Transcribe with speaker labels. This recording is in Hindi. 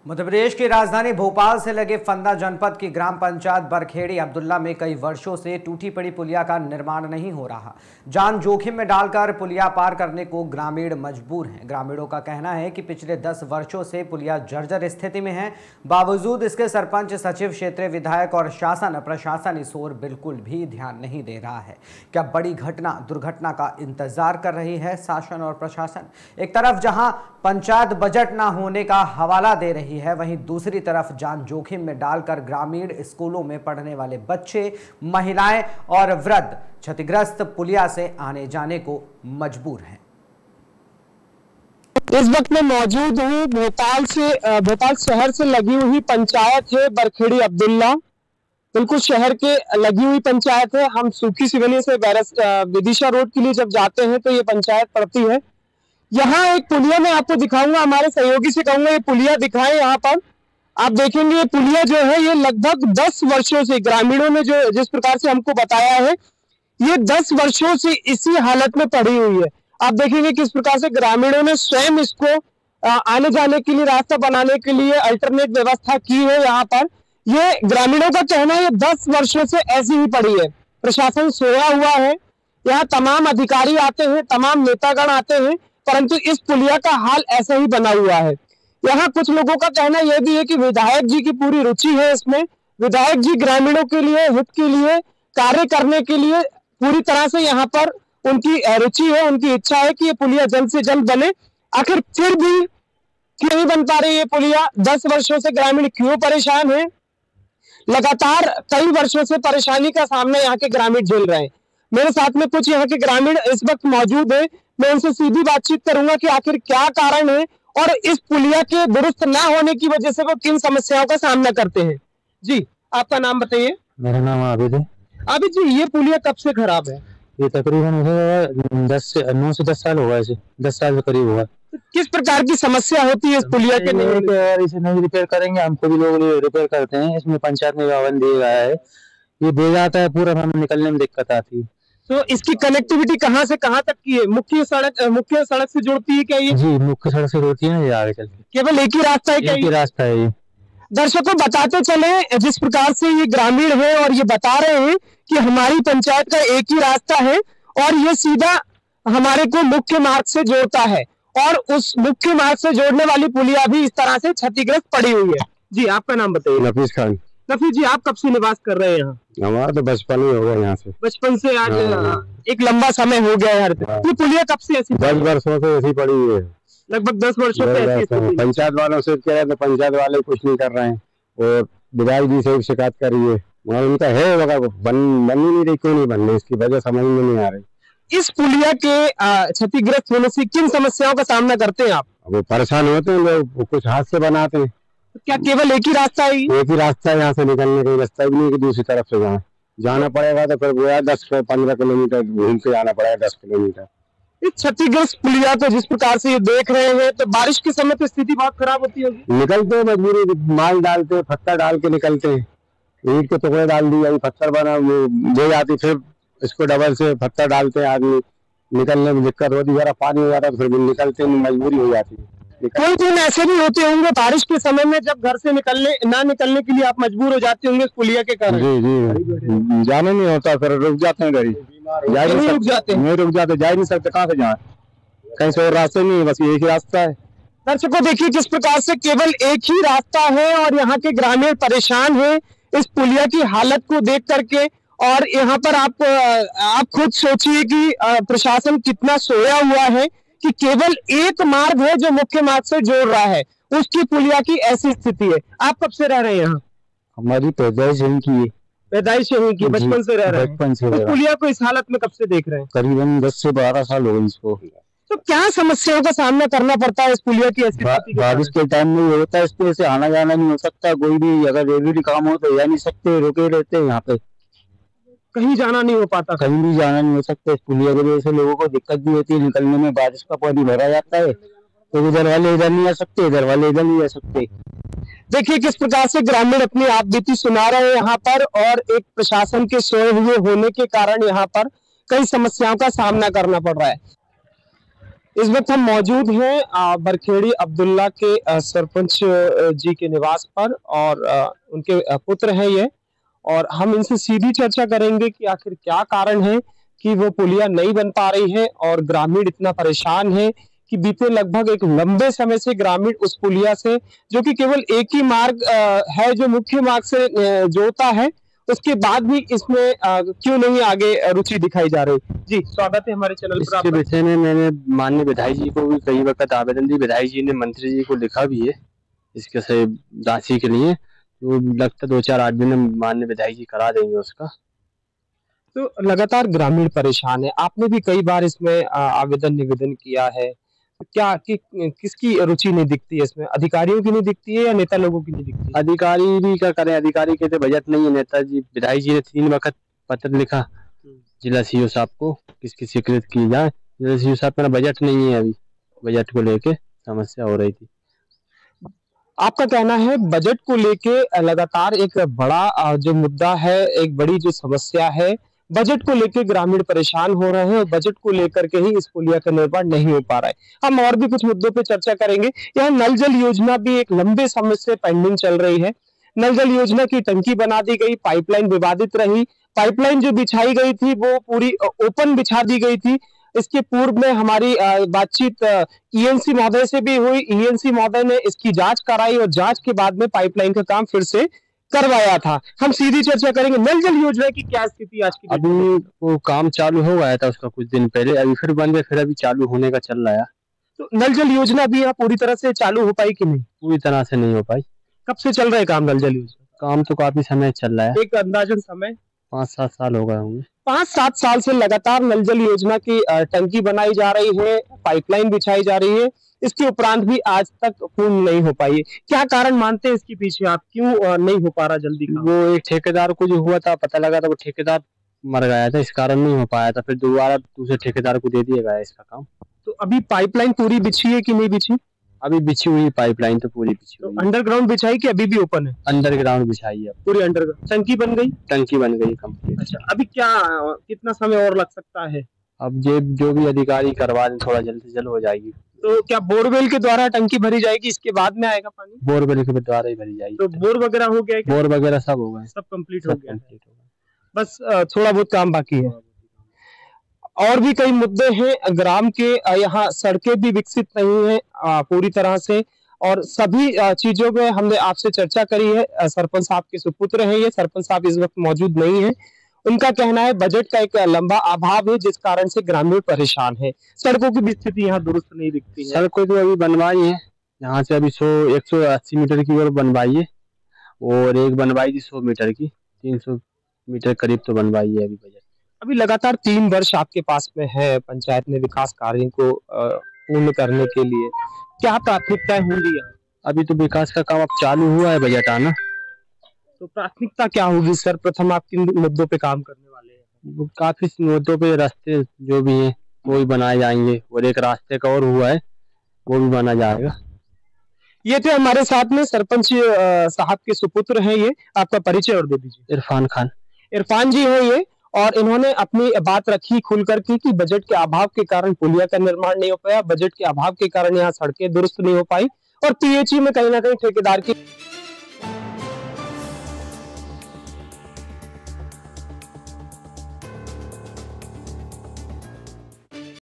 Speaker 1: मध्य प्रदेश की राजधानी भोपाल से लगे फंदा जनपद की ग्राम पंचायत बरखेड़ी अब्दुल्ला में कई वर्षों से टूटी पड़ी पुलिया का निर्माण नहीं हो रहा। जान जोखिम में डालकर पुलिया पार करने को ग्रामीण मजबूर हैं। ग्रामीणों का कहना है कि पिछले 10 वर्षों से पुलिया जर्जर स्थिति में है। बावजूद इसके सरपंच, सचिव, क्षेत्रीय विधायक और शासन प्रशासन इस ओर बिल्कुल भी ध्यान नहीं दे रहा है। क्या बड़ी दुर्घटना का इंतजार कर रही है शासन और प्रशासन? एक तरफ जहां पंचायत बजट न होने का हवाला दे रही है, वहीं दूसरी तरफ जान जोखिम में डालकर ग्रामीण स्कूलों में पढ़ने वाले बच्चे, महिलाएं और वृद्ध क्षतिग्रस्त पुलिया से आने जाने को मजबूर हैं।
Speaker 2: इस वक्त मैं मौजूद हूँ भोपाल शहर से लगी हुई पंचायत है बरखेड़ी अब्दुल्ला। बिल्कुल शहर के लगी हुई पंचायत है। हम सूखी सिवनी से विदिशा रोड के लिए जब जाते हैं तो ये पंचायत पड़ती है। यहाँ एक पुलिया मैं आपको दिखाऊंगा, हमारे सहयोगी से कहूंगा ये पुलिया दिखाएं। यहाँ पर आप देखेंगे ये पुलिया जो है ये लगभग 10 वर्षों से ग्रामीणों ने जो जिस प्रकार से हमको बताया है, ये 10 वर्षों से इसी हालत में पड़ी हुई है। आप देखेंगे किस प्रकार से ग्रामीणों ने स्वयं इसको आने जाने के लिए रास्ता बनाने के लिए अल्टरनेट व्यवस्था की है। यहाँ पर ये ग्रामीणों का कहना है ये 10 वर्षों से ऐसी ही पड़ी है। प्रशासन सोया हुआ है, यहाँ तमाम अधिकारी आते हैं, तमाम नेतागण आते हैं, परंतु इस पुलिया का हाल ऐसा ही बना हुआ है। यहाँ कुछ लोगों का कहना यह भी है कि विधायक जी की पूरी रुचि है इसमें। विधायक जी ग्रामीणों के लिए, हित के लिए कार्य करने के लिए पूरी तरह से यहाँ पर उनकी रुचि है, उनकी इच्छा है कि ये पुलिया जल्द से जल्द बने। आखिर फिर भी क्यों नहीं बन पा रही ये पुलिया? 10 वर्षों से ग्रामीण क्यों परेशान है? लगातार कई वर्षों से परेशानी का सामना यहाँ के ग्रामीण झेल रहे हैं। मेरे साथ में कुछ यहाँ के ग्रामीण इस वक्त मौजूद है, मैं उनसे सीधी बातचीत करूंगा कि आखिर क्या कारण है और इस पुलिया के दुरुस्त ना होने की वजह से वो किन समस्याओं का सामना करते हैं। जी, आपका नाम बताइए।
Speaker 3: मेरा नाम आबिद है।
Speaker 2: आबिद जी, ये पुलिया कब से खराब है?
Speaker 3: ये तकरीबन 9 से 10 साल होगा, इसे 10 साल के करीब होगा।
Speaker 2: तो किस प्रकार की समस्या होती है इस पुलिया के लिए?
Speaker 3: इसे नहीं रिपेयर करेंगे, हम खुद लोग रिपेयर करते हैं। इसमें पंचायत में पाबंद दिया गया है, ये दे जाता है पूरा, हमें निकलने में दिक्कत आती है।
Speaker 2: तो इसकी कनेक्टिविटी कहाँ से कहाँ तक की है? मुख्य सड़क से जोड़ती है क्या ये?
Speaker 3: जी, मुख्य सड़क से जोड़ती है ना, ये आगे चलती।
Speaker 2: केवल एक ही रास्ता है क्या?
Speaker 3: एक ही रास्ता है ये।
Speaker 2: दर्शकों बताते चले जिस प्रकार से ये ग्रामीण है और ये बता रहे हैं कि हमारी पंचायत का एक ही रास्ता है और ये सीधा हमारे को मुख्य मार्ग से जोड़ता है और उस मुख्य मार्ग से जोड़ने वाली पुलिया भी इस तरह से क्षतिग्रस्त पड़ी हुई है। जी, आपका नाम बताइए।
Speaker 3: नफीस खान।
Speaker 2: नफीस जी, आप कब से निवास कर रहे हैं यहाँ?
Speaker 3: हमारा तो बचपन ही हो गया यहाँ से।
Speaker 2: बचपन से आज एक लंबा समय हो गया है। ये पुलिया कब से ऐसी?
Speaker 3: 10 वर्षों से ऐसी पड़ी हुई है।
Speaker 2: लगभग 10 वर्षों से ऐसी।
Speaker 3: पंचायत वालों से कह रहे तो पंचायत वाले कुछ नहीं कर रहे हैं और विधायक जी से शिकायत करी है, उनका है बन ही नहीं रही। क्यों नहीं बनने, इसकी वजह समझ में नहीं आ रही।
Speaker 2: इस पुलिया के क्षतिग्रस्त होने से किन समस्याओं का सामना करते हैं आप?
Speaker 3: वो परेशान होते हैं लोग, कुछ हाथ से बनाते हैं।
Speaker 2: क्या केवल एक ही रास्ता है?
Speaker 3: एक ही रास्ता है यहाँ से निकलने का, रास्ता भी नहीं कि दूसरी तरफ से जाना पड़ेगा तो फिर वो 10-15 किलोमीटर घूम के जाना पड़ेगा, 10 किलोमीटर।
Speaker 2: इस क्षतिग्रस्त पुलिया को जिस प्रकार से ये देख रहे हैं तो बारिश के समय तो स्थिति बहुत खराब होती होगी।
Speaker 3: निकलते हैं मजबूरी, माल डालते, पत्थर डाल के निकलते हैं। ईंट के टुकड़े डाल दिए, पत्थर बना दे जाती, फिर इसको डबल से पत्थर डालते हैं। आदमी निकलने में दिक्कत होती, जरा पानी हो जाता है फिर निकलते में मजबूरी हो जाती है।
Speaker 2: कोई दिन ऐसे भी होते होंगे बारिश के समय में जब घर से निकलने के लिए आप मजबूर हो जाते होंगे इस पुलिया के कारण?
Speaker 3: जी, जाने नहीं होता, फिर रुक जाते हैं, गाड़ी रुक जाते, जा ही नहीं सकते, कहाँ से जाए, कहीं से और रास्ते नहीं है, बस एक ही रास्ता है।
Speaker 2: दर्शकों देखिए किस प्रकार से केवल एक ही रास्ता है और यहाँ के ग्रामीण परेशान है इस पुलिया की हालत को देख करके। और यहाँ पर आप खुद सोचिए कि प्रशासन कितना सोया हुआ है कि केवल एक मार्ग है जो मुख्य मार्ग से जोड़ रहा है, उसकी पुलिया की ऐसी स्थिति है। आप कब से रह रहे हैं यहाँ?
Speaker 3: हमारी पैदाइश यहीं की है।
Speaker 2: पैदाइश यहीं की, बचपन से रह रहे हैं?
Speaker 3: बचपन से।
Speaker 2: इस पुलिया को इस हालत में कब से देख रहे हैं?
Speaker 3: करीबन 10 से 12 साल हो गए इसको।
Speaker 2: तो क्या समस्याओं का सामना करना पड़ता है इस पुलिया की ऐसी स्थिति?
Speaker 3: बारिश के टाइम में होता है, इस पे से आना जाना नहीं हो सकता, कोई भी अगर जरूरी काम हो तो जा नहीं सकते, रुके रहते हैं यहाँ पे,
Speaker 2: कहीं जाना नहीं हो पाता,
Speaker 3: कहीं भी जाना नहीं हो सकता। इस पुलिया की वजह से लोगों को दिक्कत भी होती है निकलने में। बारिश का पानी भरा जाता है तो इधर वाले इधर नहीं आ सकते, इधर वाले इधर नहीं आ सकते।
Speaker 2: देखिए किस प्रकार से ग्रामीण अपनी आप बीती सुना रहे हैं यहाँ पर और एक प्रशासन के सोए हुए होने के कारण यहाँ पर कई समस्याओं का सामना करना पड़ रहा है। इस वक्त हम मौजूद हैं बरखेड़ी अब्दुल्ला के सरपंच जी के निवास पर और उनके पुत्र हैं ये, और हम इनसे सीधी चर्चा करेंगे कि आखिर क्या कारण है कि वो पुलिया नहीं बन पा रही है और ग्रामीण इतना परेशान है कि बीते लगभग एक लंबे समय से ग्रामीण उस पुलिया से, जो कि केवल एक ही मार्ग है जो मुख्य मार्ग से जोड़ता है, उसके बाद भी इसमें क्यों नहीं आगे रुचि दिखाई जा रही। जी स्वागत है हमारे चैनल पर।
Speaker 3: इसके विषय में मैंने माननीय विधायक जी को भी कई वक्त आवेदन दी, विधायक जी ने मंत्री जी को लिखा भी है इसके से राशि के लिए, तो लगता 2-4-8 दिन में माननीय विधायक जी करा देंगे उसका।
Speaker 2: तो लगातार ग्रामीण परेशान है, आपने भी कई बार इसमें आवेदन निवेदन किया है, तो क्या किसकी रुचि नहीं दिखती है इसमें? अधिकारियों की नहीं दिखती है या नेता लोगों की नहीं दिखती है?
Speaker 3: अधिकारी भी क्या करें, अधिकारी कहते बजट नहीं है, नेताजी विधायक जी ने 3 वक्त पत्र लिखा जिला सीओ साहब को किसकी स्वीकृत की जाए। जिला सीओ साहब मेरा बजट नहीं है, अभी बजट को लेके समस्या हो रही थी।
Speaker 2: आपका कहना है बजट को लेके लगातार एक बड़ा जो मुद्दा है, एक बड़ी जो समस्या है, बजट को लेके ग्रामीण परेशान हो रहे हैं और बजट को लेकर के ही इस पुलिया का निर्माण नहीं हो पा रहा है। हम और भी कुछ मुद्दों पे चर्चा करेंगे। यहाँ नल जल योजना भी एक लंबे समय से पेंडिंग चल रही है। नल जल योजना की टंकी बना दी गई, पाइपलाइन विवादित रही, पाइपलाइन जो बिछाई गई थी वो पूरी ओपन बिछा दी गई थी। इसके पूर्व में हमारी बातचीत ईएनसी महोदय से भी हुई, ईएनसी महोदय ने इसकी जांच कराई और जांच के बाद में पाइपलाइन का काम फिर से करवाया था। हम सीधी चर्चा करेंगे नल जल योजना की क्या स्थिति आज की।
Speaker 3: अभी वो काम चालू हो गया था उसका कुछ दिन पहले, अभी फिर बंद है, फिर अभी चालू होने का चल रहा है।
Speaker 2: तो नल जल योजना भी यहाँ पूरी तरह से चालू हो पाई कि नहीं?
Speaker 3: पूरी तरह से नहीं हो पाई।
Speaker 2: कब से चल रहा है काम नल जल योजना?
Speaker 3: काम तो काफी समय चल रहा है,
Speaker 2: एक अंदाजन समय
Speaker 3: 5-7 साल हो गए होंगे।
Speaker 2: 5-7 साल से लगातार नल जल योजना की टंकी बनाई जा रही है, पाइपलाइन बिछाई जा रही है, इसके उपरांत भी आज तक पूर्ण नहीं हो पाई है। क्या कारण मानते हैं इसके पीछे आप, क्यों नहीं हो पा रहा जल्दी काम?
Speaker 3: वो एक ठेकेदार को जो हुआ था, पता लगा था वो ठेकेदार मर गया था, इस कारण नहीं हो पाया था, फिर दोबारा दूसरे ठेकेदार को दे दिया गया इसका काम।
Speaker 2: तो अभी पाइपलाइन पूरी बिछी है कि नहीं बिछी?
Speaker 3: अभी बिछी हुई पाइपलाइन तो पूरी बिछी हुई।
Speaker 2: अंडरग्राउंड बिछाई कि अभी भी ओपन है?
Speaker 3: अंडरग्राउंड बिछाई है
Speaker 2: पूरी अंडरग्राउंड। टंकी बन गई?
Speaker 3: टंकी बन गई कंप्लीट।
Speaker 2: अच्छा, अभी क्या कितना समय और लग सकता है?
Speaker 3: अब जो भी अधिकारी करवा दें, थोड़ा जल्द से जल्द हो जाएगी।
Speaker 2: तो क्या बोरवेल के द्वारा टंकी भरी जाएगी, इसके बाद में आएगा पानी?
Speaker 3: बोरवेल के द्वारा ही भरी जाएगी।
Speaker 2: तो बोर वगैरह हो गया?
Speaker 3: बोर वगैरह सब हो गए,
Speaker 2: सब कंप्लीट हो गया, बस थोड़ा बहुत काम बाकी है। और भी कई मुद्दे हैं ग्राम के, यहाँ सड़कें भी विकसित नहीं है पूरी तरह से, और सभी चीजों में हमने आपसे चर्चा करी है। सरपंच साहब के सुपुत्र हैं ये, सरपंच साहब इस वक्त मौजूद नहीं है। उनका कहना है बजट का एक लंबा अभाव है जिस कारण से ग्रामीण परेशान है। सड़कों की भी स्थिति यहाँ दुरुस्त नहीं दिखती है।
Speaker 3: सड़कों तो अभी बनवाई है, यहाँ से अभी 180 मीटर की ओर बनवाई है, और एक बनवाई थी 100 मीटर की, 300 मीटर करीब तो बनवाई है अभी बजट।
Speaker 2: अभी लगातार 3 वर्ष आपके पास में है पंचायत में विकास कार्यों को पूर्ण करने के लिए, क्या प्राथमिकताएं होंगी यहाँ?
Speaker 3: अभी तो विकास का काम अब चालू हुआ है, बजट आना।
Speaker 2: तो प्राथमिकता क्या होगी सर्वप्रथम, आप किन मुद्दों पे काम करने वाले हैं?
Speaker 3: काफी मुद्दों पे रास्ते जो भी हैं वो भी बनाए जाएंगे, और एक रास्ते का और हुआ है वो भी बना जाएगा।
Speaker 2: ये थे हमारे साथ में सरपंच साहब के सुपुत्र हैं ये, आपका परिचय और दे दीजिए।
Speaker 3: इरफान खान।
Speaker 2: इरफान जी हैं ये, और इन्होंने अपनी बात रखी खुल करके कि बजट के अभाव के कारण पुलिया का निर्माण नहीं हो पाया, बजट के अभाव के कारण यहाँ सड़कें दुरुस्त नहीं हो पाई, और पीएचई में कहीं ना कहीं ठेकेदार की